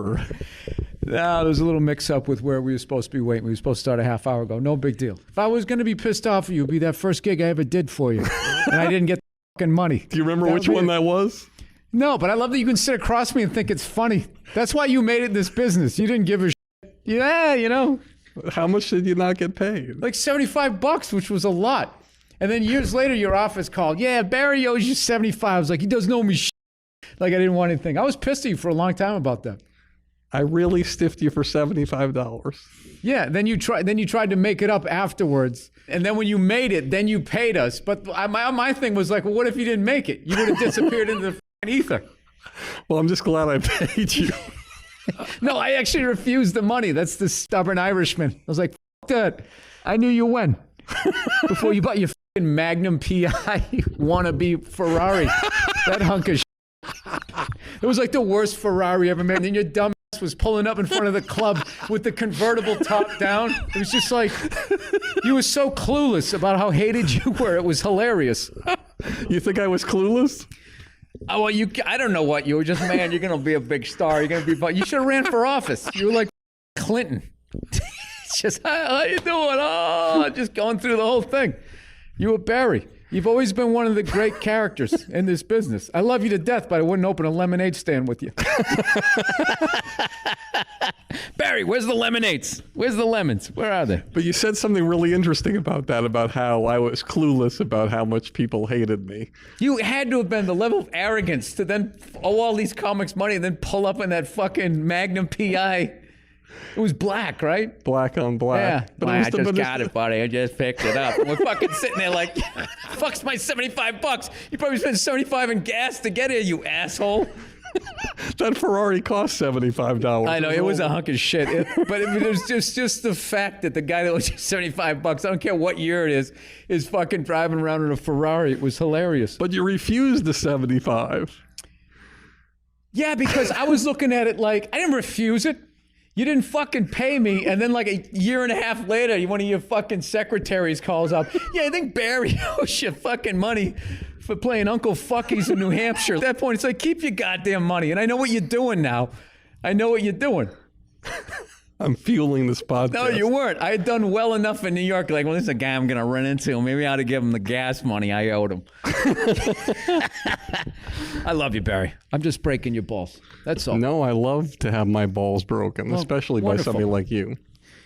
Burr. No, there was a little mix-up with where we were supposed to be waiting. We were supposed to start a half hour ago. No big deal. If I was going to be pissed off at you, it'd be that first gig I ever did for you. And I didn't get the fucking money. Do you remember which one that was? No, but I love that you can sit across me and think it's funny. That's why you made it in this business. You didn't give a shit. Yeah, you know. How much did you not get paid? Like $75, which was a lot. And then years later, your office called. Yeah, Barry owes you $75. I was like, he doesn't owe me shit. Like I didn't want anything. I was pissed at you for a long time about that. I really stiffed you for $75. Yeah, then you tried to make it up afterwards. And then when you made it, then you paid us. But my thing was like, well, what if you didn't make it? You would have disappeared into the f***ing ether. Well, I'm just glad I paid you. No, I actually refused the money. That's the stubborn Irishman. I was like, f*** that. I knew you when. Before you bought your f***ing Magnum PI wannabe Ferrari. That hunk of shit. It was like the worst Ferrari ever made. And then your dumb ass was pulling up in front of the club with the convertible top down. It was just like, you were so clueless about how hated you were. It was hilarious. You think I was clueless? Oh, well, I don't know what you were. Just, man, you're going to be a big star. You're going to be, you should have ran for office. You were like Clinton. It's just, how you doing? Oh, just going through the whole thing. You were Barry. You've always been one of the great characters in this business. I love you to death, but I wouldn't open a lemonade stand with you. Barry, where's the lemonades? Where's the lemons? Where are they? But you said something really interesting about that, about how I was clueless about how much people hated me. You had to have been the level of arrogance to then owe all these comics money and then pull up in that fucking Magnum PI. It was black, right? Black on black. Yeah. But I just got it, buddy. I just picked it up. We're fucking sitting there like, fuck's my $75. You probably spent $75 in gas to get here, you asshole. That Ferrari cost $75. I know, it was a hunk of shit. But it was just the fact that the guy that owes you $75, I don't care what year it is fucking driving around in a Ferrari. It was hilarious. But you refused the $75. Yeah, because I was looking at it like, I didn't refuse it. You didn't fucking pay me, and then like a year and a half later, one of your fucking secretaries calls up. Yeah, I think Barry owes you fucking money for playing Uncle Fuckies in New Hampshire. At that point, it's like, keep your goddamn money. And I know what you're doing now. I know what you're doing. I'm fueling this podcast. No, you weren't. I had done well enough in New York. Like, well, this is a guy I'm going to run into. Maybe I ought to give him the gas money I owed him. I love you, Barry. I'm just breaking your balls. That's all. No, I love to have my balls broken, especially wonderful. by somebody like you.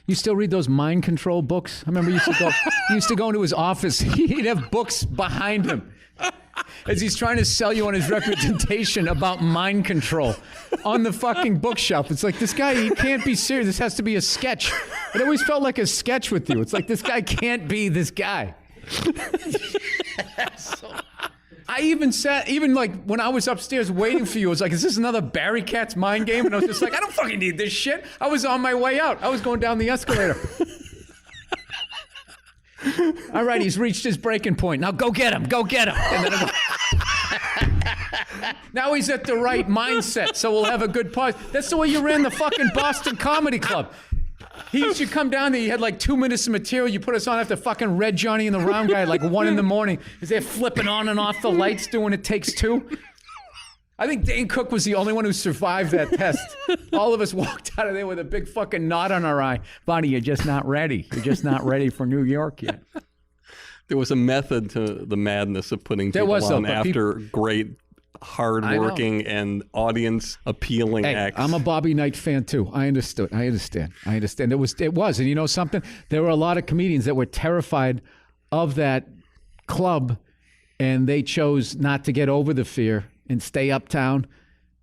You still read those mind control books? I remember you used to go into his office. He'd have books behind him as he's trying to sell you on his representation about mind control on the fucking bookshelf. It's like, this guy, he can't be serious. This has to be a sketch. It always felt like a sketch with you. It's like, this guy can't be this guy. I even like when I was upstairs waiting for you, I was like, is this another Barry Katz mind game? And I was just like, I don't fucking need this shit. I was on my way out. I was going down the escalator. All right, he's reached his breaking point. Now go get him. Go get him. And then now he's at the right mindset, so we'll have a good pause. That's the way you ran the fucking Boston Comedy Club. He used to come down there. You had like 2 minutes of material. You put us on after fucking Red Johnny and the Round Guy at like 1 a.m. Is they flipping on and off the lights doing It Takes Two? I think Dane Cook was the only one who survived that test. All of us walked out of there with a big fucking knot on our eye. Bonnie, you're just not ready. You're just not ready for New York yet. There was a method to the madness of putting people on after great, hard-working and audience-appealing acts. I'm a Bobby Knight fan too. I understand. It was, and you know something? There were a lot of comedians that were terrified of that club, and they chose not to get over the fear and stay uptown.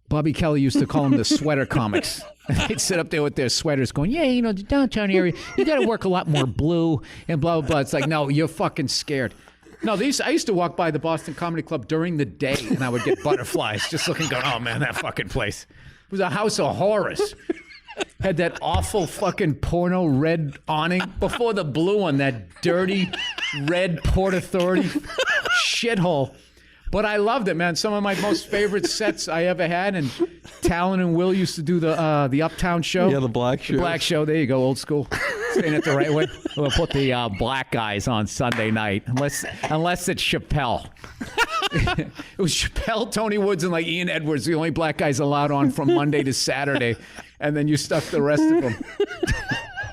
Bobby Kelly used to call them the sweater comics. They'd sit up there with their sweaters going, yeah, you know, the downtown area, you got to work a lot more blue and blah, blah, blah. It's like, no, you're fucking scared. No, I used to walk by the Boston Comedy Club during the day, and I would get butterflies just looking, going, oh, man, that fucking place. It was a house of horrors. Had that awful fucking porno red awning before the blue one, that dirty red Port Authority shithole. But I loved it, man. Some of my most favorite sets I ever had, and Talon and Will used to do the Uptown show. Yeah, the black show. The black show. There you go, old school. Saying it the right way. We'll put the black guys on Sunday night, unless it's Chappelle. It was Chappelle, Tony Woods, and like Ian Edwards, the only black guys allowed on from Monday to Saturday, and then you stuck the rest of them.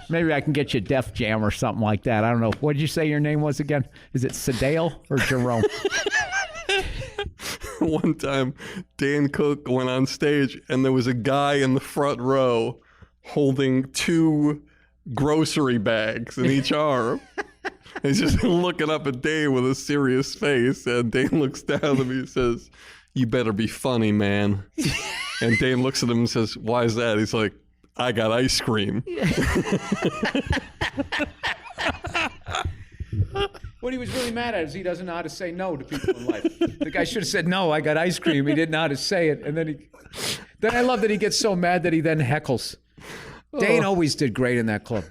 Maybe I can get you Def Jam or something like that. I don't know. What did you say your name was again? Is it Sedale or Jerome? One time, Dan Cook went on stage, and there was a guy in the front row holding 2 grocery bags in each arm. He's just looking up at Dane with a serious face, and Dane looks down at him and he says, "You better be funny, man." And Dane looks at him and says, "Why is that?" He's like, "I got ice cream." What he was really mad at is he doesn't know how to say no to people in life. The guy should have said, "No, I got ice cream." He didn't know how to say it. And then I love that he gets so mad that he then heckles. Dane always did great in that club.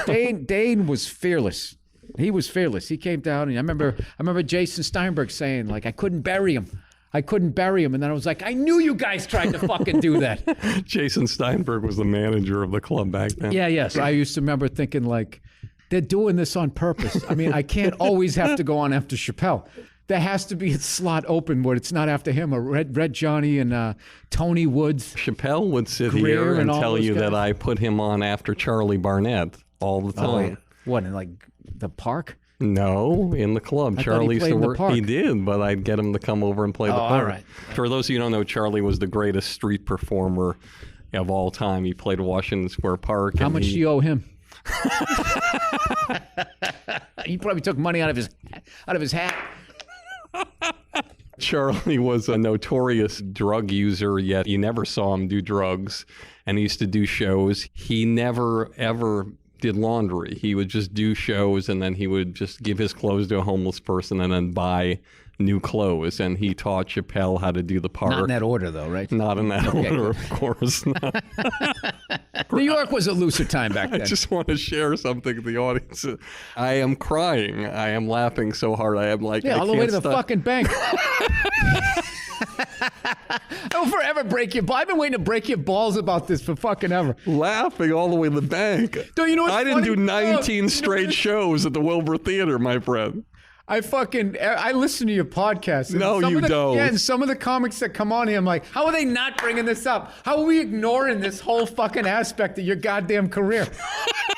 Dane was fearless. He was fearless. He came down, and I remember Jason Steinberg saying, like, I couldn't bury him. And then I was like, I knew you guys tried to fucking do that. Jason Steinberg was the manager of the club back then. Yeah, yes. I used to remember thinking, like, they're doing this on purpose. I mean, I can't always have to go on after Chappelle. There has to be a slot open where it's not after him, or Red Johnny and Tony Woods. Chappelle would sit here and tell you that I put him on after Charlie Barnett all the time. Oh, yeah. What, in like the park? No, in the club. Charlie used to work. He did, but I'd get him to come over and play the park. All right. For those of you who don't know, Charlie was the greatest street performer of all time. He played Washington Square Park. How much do you owe him? He probably took money out of his hat. Charlie was a notorious drug user, yet you never saw him do drugs. And he used to do shows. He never, ever did laundry. He would just do shows, and then he would just give his clothes to a homeless person and then buy new clothes. And he taught Chappelle how to do the part. Not in that order, though, right? Not in that order, of course not. New York was a looser time back then. I just want to share something with the audience. I am crying. I am laughing so hard. I am like, yeah, all the way to the fucking bank. I will forever break your balls. I've been waiting to break your balls about this for fucking ever. Laughing all the way to the bank. Don't you know what's I didn't do 19 straight shows at the Wilbur Theater, my friend. I listen to your podcast. No, you don't. Yeah, and some of the comics that come on here, I'm like, how are they not bringing this up? How are we ignoring this whole fucking aspect of your goddamn career?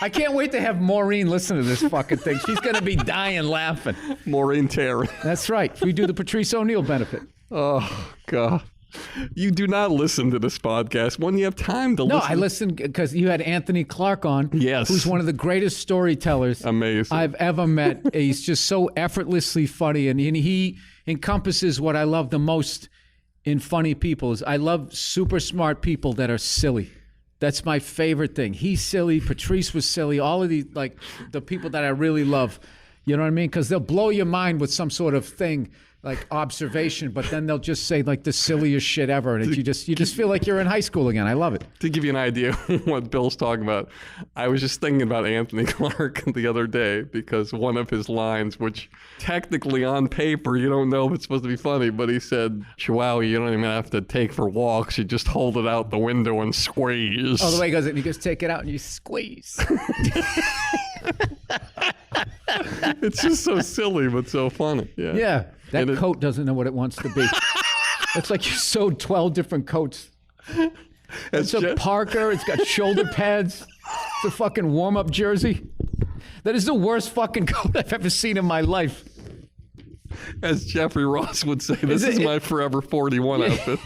I can't wait to have Maureen listen to this fucking thing. She's going to be dying laughing. Maureen Terry. That's right. We do the Patrice O'Neill benefit. Oh, God. You do not listen to this podcast when you have time to listen. No, I listen because you had Anthony Clark on. Yes. Who's one of the greatest storytellers I've ever met. He's just so effortlessly funny, and he encompasses what I love the most in funny people. I love super smart people that are silly. That's my favorite thing. He's silly. Patrice was silly. All of these, like the people that I really love. You know what I mean? Because they'll blow your mind with some sort of thing, like observation, but then they'll just say like the silliest shit ever, and you just feel like you're in high school again. I love it. To give you an idea what Bill's talking about, I was just thinking about Anthony Clark the other day because one of his lines, which technically on paper you don't know if it's supposed to be funny, but he said, "Chihuahua, you don't even have to take for walks. You just hold it out the window and squeeze." Oh, the way he goes, and he goes, "Take it out and you squeeze." It's just so silly, but so funny. Yeah. Yeah. That coat doesn't know what it wants to be. It's like you sewed 12 different coats. It's a Parker. It's got shoulder pads. It's a fucking warm-up jersey. That is the worst fucking coat I've ever seen in my life. As Jeffrey Ross would say, this is my Forever 41 outfit.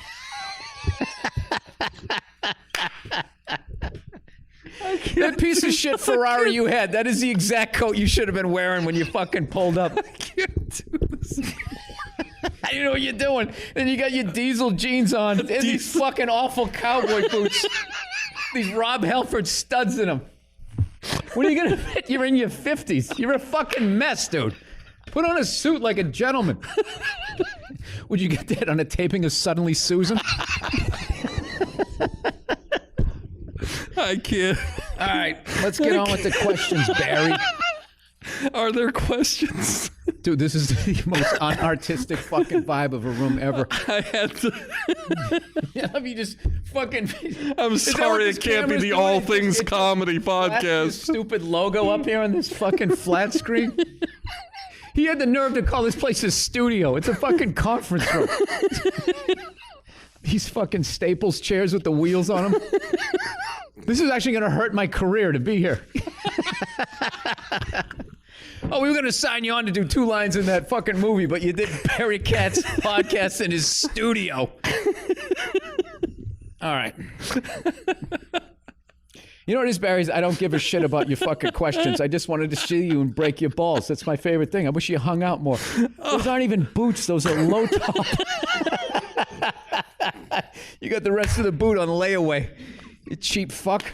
That piece of shit Ferrari you had, that is the exact coat you should have been wearing when you fucking pulled up. I can't do this. I don't know what you're doing. And you got your diesel jeans on and these fucking awful cowboy boots. These Rob Halford studs in them. When are you going to fit? You're in your 50s. You're a fucking mess, dude. Put on a suit like a gentleman. Would you get that on a taping of Suddenly Susan? I can't. All right, let's get on with the questions, Barry. Are there questions? Dude, this is the most unartistic fucking vibe of a room ever. I had to. Yeah, you just fucking. I'm sorry, it can't be the All Things Comedy podcast. Stupid logo up here on this fucking flat screen. He had the nerve to call this place his studio. It's a fucking conference room. These fucking Staples chairs with the wheels on them. This is actually going to hurt my career to be here. Oh, we were going to sign you on to do 2 lines in that fucking movie, but you did Barry Katz podcast in his studio. All right. You know what it is, Barry? I don't give a shit about your fucking questions. I just wanted to see you and break your balls. That's my favorite thing. I wish you hung out more. Those aren't even boots. Those are low top. You got the rest of the boot on layaway. You cheap fuck.